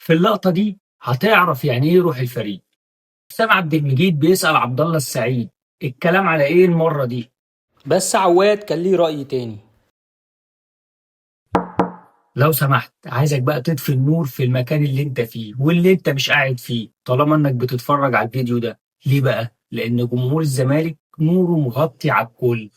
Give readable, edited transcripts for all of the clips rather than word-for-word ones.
في اللقطة دي هتعرف يعني إيه روح الفريق. حسام عبد المجيد بيسأل عبد الله السعيد الكلام على إيه المرة دي؟ بس عواد كان ليه رأي تاني. لو سمحت عايزك بقى تطفي النور في المكان اللي انت فيه واللي انت مش قاعد فيه طالما انك بتتفرج على الفيديو ده. ليه بقى؟ لأن جمهور الزمالك نوره مغطي على الكل.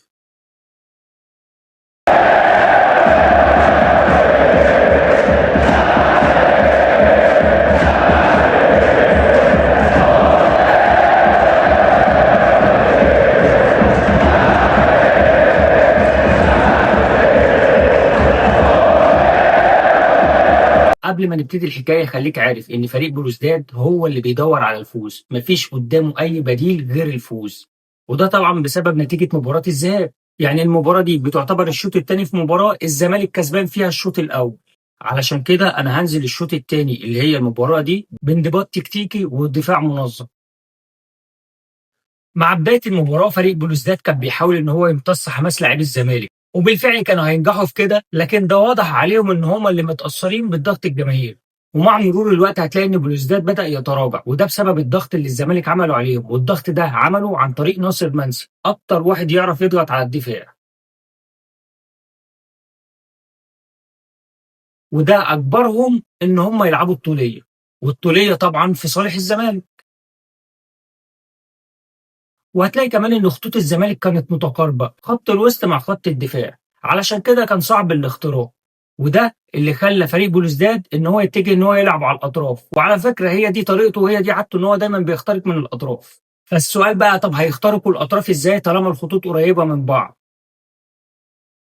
قبل ما نبتدي الحكاية خليك عارف إن فريق بلوزداد هو اللي بيدور على الفوز، مفيش قدامه أي بديل غير الفوز. وده طبعا بسبب نتيجة مباراة الذهاب. يعني المباراة دي بتعتبر الشوط الثاني في مباراة الزمالك كسبان فيها الشوط الأول. علشان كده أنا هنزل الشوط الثاني اللي هي المباراة دي بانضباط تكتيكي ودفاع منظم. مع بداية المباراة فريق بلوزداد كان بيحاول إن هو يمتص حماس لاعبي الزمالك، وبالفعل كانوا هينجحوا في كده، لكن ده واضح عليهم إن هم اللي متأثرين بالضغط الجماهيري. ومع مرور الوقت هتلاقي إن بلوزداد بدأ يتراجع، وده بسبب الضغط اللي الزمالك عمله عليهم، والضغط ده عمله عن طريق ناصر منسي، أكتر واحد يعرف يضغط على الدفاع. وده أجبرهم إن هم يلعبوا الطولية، والطولية طبعا في صالح الزمالك. وهتلاقي كمان إن خطوط الزمالك كانت متقاربة، خط الوسط مع خط الدفاع، علشان كده كان صعب الاختراق. وده اللي خلى فريق بلوزداد إن هو يتجه إن هو يلعب على الأطراف، وعلى فكرة هي دي طريقته وهي دي عادته إن هو دايما بيخترق من الأطراف. فالسؤال بقى طب هيخترقوا الأطراف إزاي طالما الخطوط قريبة من بعض؟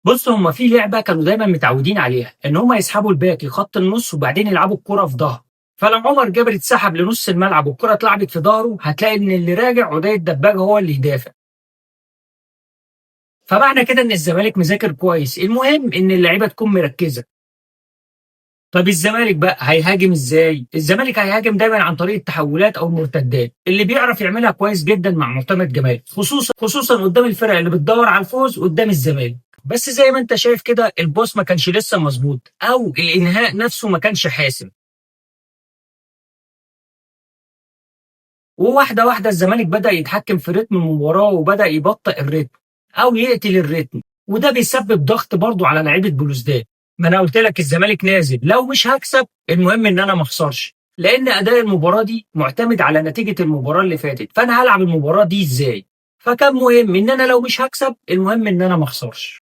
بص هما في لعبة كانوا دايما متعودين عليها إن هما يسحبوا الباك لخط النص وبعدين يلعبوا الكرة في ظهر. فلو عمر جابر اتسحب لنص الملعب والكرة اتلعبت في ظهره هتلاقي إن اللي راجع عدي الدباغ هو اللي يدافع. فمعنى كده ان الزمالك مذاكر كويس، المهم ان اللعيبه تكون مركزه. طب الزمالك بقى هيهاجم ازاي؟ الزمالك هيهاجم دايما عن طريق التحولات او المرتدات اللي بيعرف يعملها كويس جدا مع معتمد جمال، خصوصا قدام الفرق اللي بتدور على الفوز قدام الزمالك. بس زي ما انت شايف كده البوس ما كانش لسه مظبوط او الانهاء نفسه ما كانش حاسم. وواحده واحده الزمالك بدأ يتحكم في رتم المباراه وبدأ يبطئ الرتم او يقتل الرتم، وده بيسبب ضغط برضه على لعيبه بلوزداد. ما انا قلت لك الزمالك نازل لو مش هكسب المهم ان انا ما اخسرش، لان اداء المباراه دي معتمد على نتيجه المباراه اللي فاتت، فانا هلعب المباراه دي ازاي؟ فكان مهم ان انا لو مش هكسب المهم ان انا ما اخسرش.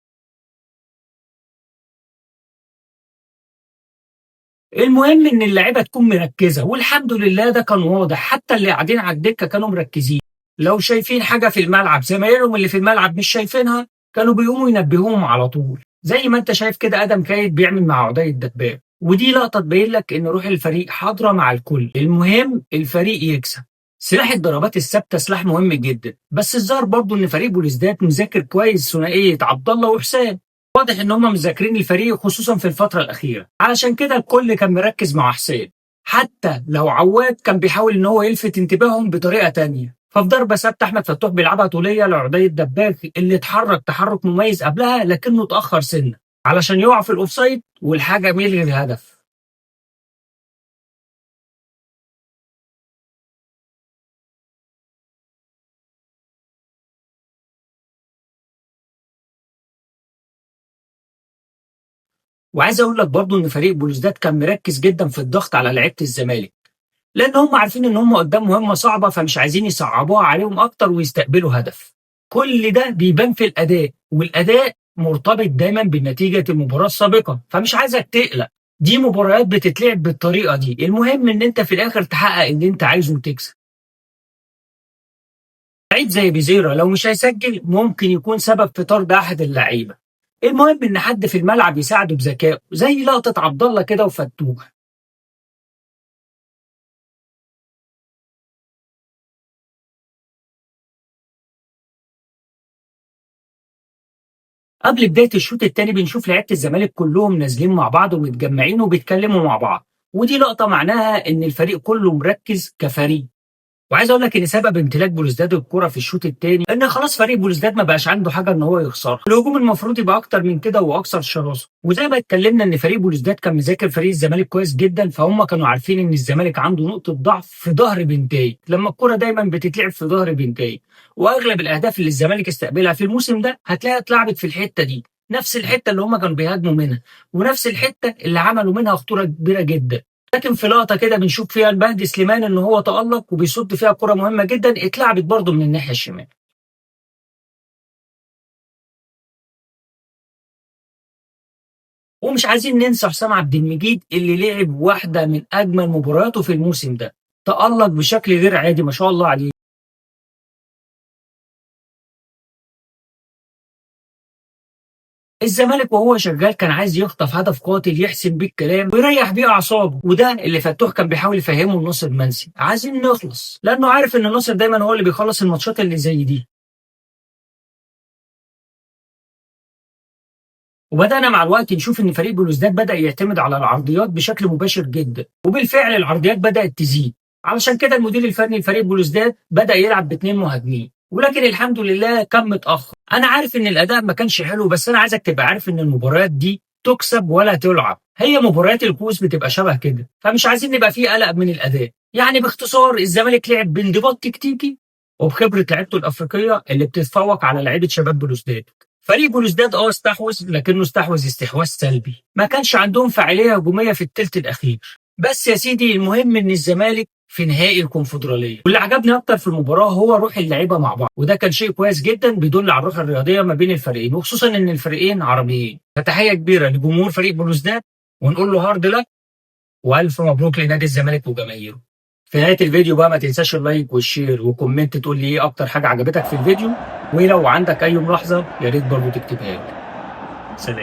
المهم ان اللعيبه تكون مركزه، والحمد لله ده كان واضح، حتى اللي قاعدين على الدكه كانوا مركزين. لو شايفين حاجه في الملعب زمايلهم اللي في الملعب مش شايفينها كانوا بيقوموا ينبهوهم على طول، زي ما انت شايف كده ادم كايد بيعمل مع عدي الدباب. ودي لقطه تبين لك ان روح الفريق حاضره مع الكل، المهم الفريق يكسب. سلاح الضربات الثابته سلاح مهم جدا، بس الظاهر برضه ان فريق بوليسداد مذاكر كويس ثنائيه عبد الله وحسام. واضح ان هم مذاكرين الفريق خصوصا في الفتره الاخيره، علشان كده الكل كان مركز مع حسين، حتى لو عواد كان بيحاول ان هو يلفت انتباههم بطريقه تانية. ففي ضربه ثابته احمد فتوح بيلعبها طوليه لعدي الدباغ اللي اتحرك تحرك مميز قبلها لكنه اتاخر سنه علشان يقع في الاوفسايد والحكم يلغي الهدف. وعايز اقول لك برضو ان فريق بلوزداد كان مركز جدا في الضغط على لعيبه الزمالك، لان هم عارفين ان هم قدام مهمه صعبه فمش عايزين يصعبوها عليهم اكتر ويستقبلوا هدف. كل ده بيبان في الاداء، والاداء مرتبط دايما بنتيجه المباراه السابقه، فمش عايزك تقلق. دي مباريات بتتلعب بالطريقه دي، المهم ان انت في الاخر تحقق اللي انت عايزه وتكسب. لعيب زي بيزيرا لو مش هيسجل ممكن يكون سبب في طرد احد اللعيبه، المهم ان حد في الملعب يساعده بذكاء زي لقطه عبد الله كده وفتوح. قبل بداية الشوط التاني بنشوف لعيبة الزمالك كلهم نازلين مع بعض ومتجمعين وبيتكلموا مع بعض، ودي لقطة معناها إن الفريق كله مركز كفريق. وعايز اقول لك ان سبب امتلاك بلوزداد الكرة في الشوط الثاني ان خلاص فريق بلوزداد ما بقاش عنده حاجه ان هو يخسرها، الهجوم المفروض يبقى اكتر من كده واكثر شراسه، وزي ما اتكلمنا ان فريق بلوزداد كان مذاكر فريق الزمالك كويس جدا، فهم كانوا عارفين ان الزمالك عنده نقطه ضعف في ظهر بنتاي، لما الكرة دايما بتتلعب في ظهر بنتاي، واغلب الاهداف اللي الزمالك استقبلها في الموسم ده هتلاقيها اتلعبت في الحته دي، نفس الحته اللي هم كانوا بيهاجموا منها، ونفس الحته اللي عملوا منها خطوره كبيره جدا. لكن في لقطه كده بنشوف فيها المهدي سليمان ان هو تالق وبيصد فيها كره مهمه جدا اتلعبت برضه من الناحيه الشمال. ومش عايزين ننسى حسام عبد المجيد اللي لعب واحده من اجمل مبارياته في الموسم ده، تالق بشكل غير عادي ما شاء الله عليه. الزمالك وهو شغال كان عايز يخطف هدف قاتل يحسم بيه الكلام ويريح بيه اعصابه، وده اللي فتوح كان بيحاول يفهمه لناصر منسي، عايزين نخلص لانه عارف ان ناصر دايما هو اللي بيخلص الماتشات اللي زي دي. وبدأنا مع الوقت نشوف إن فريق بلوزداد بدأ يعتمد على العرضيات بشكل مباشر جدا، وبالفعل العرضيات بدأت تزيد، علشان كده المدير الفني لفريق بلوزداد بدأ يلعب باتنين مهاجمين، ولكن الحمد لله كان متأخر. أنا عارف إن الأداء ما كانش حلو، بس أنا عايزك تبقى عارف إن المباريات دي تكسب ولا تلعب، هي مباريات الكؤوس بتبقى شبه كده، فمش عايزين نبقى فيه قلق من الأداء. يعني باختصار الزمالك لعب بانضباط تكتيكي وبخبرة لعيبته الأفريقية اللي بتتفوق على لعيبة شباب بلوزداد. فريق بلوزداد استحوذ، لكنه استحوذ استحواذ سلبي، ما كانش عندهم فاعليه هجوميه في الثلث الاخير. بس يا سيدي المهم ان الزمالك في نهائي الكونفدراليه، واللي عجبني اكتر في المباراه هو روح اللعيبه مع بعض، وده كان شيء كويس جدا بيدل على الروح الرياضيه ما بين الفريقين، وخصوصا ان الفريقين عربيين. فتحيه كبيره لجمهور فريق بلوزداد، ونقول له هارد لك والف مبروك لنادي الزمالك وجماهيره. في نهاية الفيديو بقى ما تنساش اللايك والشير وكومنت تقول لي ايه اكتر حاجة عجبتك في الفيديو، ولو عندك اي ملاحظة يا ريت برضه تكتبها لي. سلام.